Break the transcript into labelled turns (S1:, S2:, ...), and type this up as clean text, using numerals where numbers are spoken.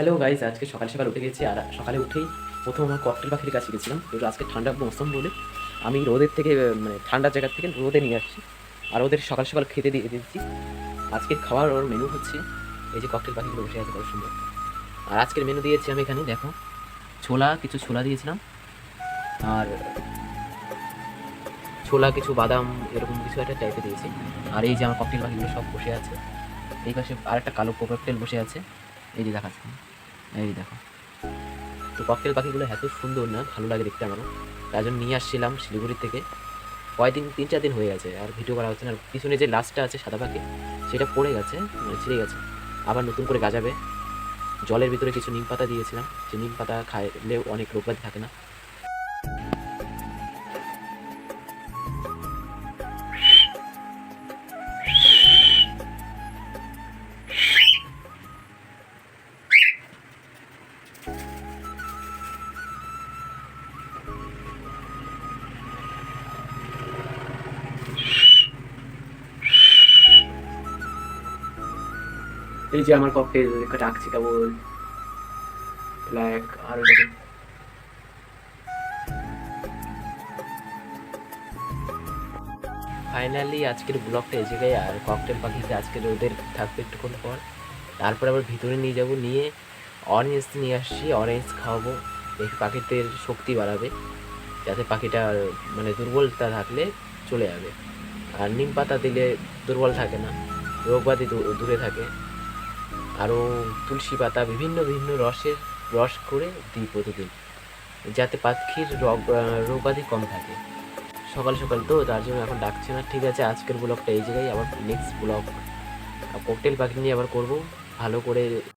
S1: Hello guys, আজকে সকাল সকাল উঠে গেছি। আর সকালে উঠেই প্রথম আমার ককটেল পাখির কাছে গেছিলাম। তো আজকে ঠান্ডা মৌসুম বলে আমি রোদের থেকে মানে ঠান্ডার জায়গা থেকে রোদে নিয়ে আসছি। আর ওদের সকাল সকাল খেতে দিয়ে দিচ্ছি। আজকের খাওয়ার ওর মেনু হচ্ছে এই যে ককটেল পাখিগুলো বসে আছে কত সুন্দর। আর আজকের মেনু দিয়েছি আমি এখানে দেখো, কিছু ছোলা দিয়েছিলাম, আর ছোলা কিছু বাদাম এরকম কিছু একটা টাইপে দিয়েছি। আর এই যে আমার ককটেল পাখিগুলো সব বসে আছে। এই পাশে আরেকটা কালো ককটেল বসে আছে, এই যে দেখাচ্ছে, এই দেখো। তো ককটেল পাখিগুলো এত সুন্দর না, ভালো লাগে দেখতে আমারও। তার জন্য নিয়ে আসছিলাম শিলিগুড়ি থেকে। কয়েকদিন 3-4 দিন হয়ে গেছে আর ভিডিও করা হচ্ছে না। আর পিছনে যে লাস্টটা আছে সাদা পাখি, সেটা পড়ে গেছে, মানে ছিঁড়ে গেছে। আবার নতুন করে গাজাবে। জলের ভিতরে কিছু নিম পাতা দিয়েছিলাম, যে নিম পাতা খাইলেও অনেক রোগবাদি থাকে না। এই যে আমার ককটেল ডাকছি কেবল, ব্ল্যাক আর ফাইনালি আজকের ব্লগটা এই জায়গায়। আর ককটেল পাখিতে আজকের ওদের থাকবে একটুক্ষণ পর। তারপর আবার ভিতরে নিয়ে যাব, নিয়ে অরেঞ্জ নিয়ে আসছি, অরেঞ্জ খাওয়াবো। এই পাখিদের শক্তি বাড়াবে, যাতে পাখিটা মানে দুর্বলতা থাকলে চলে যাবে। আর নিম পাতা দিলে দুর্বল থাকে না, রোগবাদি দূরে থাকে। আরও তুলসী পাতা বিভিন্ন বিভিন্ন রস করে দিই প্রতিদিন, যাতে পাখির রোগবাদি কম থাকে। সকাল সকাল তো তার জন্য এখন ডাকছে না। ঠিক আছে, আজকের ব্লগটা এই জায়গায়। আবার নেক্সট ব্লগ ককটেল পাখি নিয়ে আবার করব ভালো করে।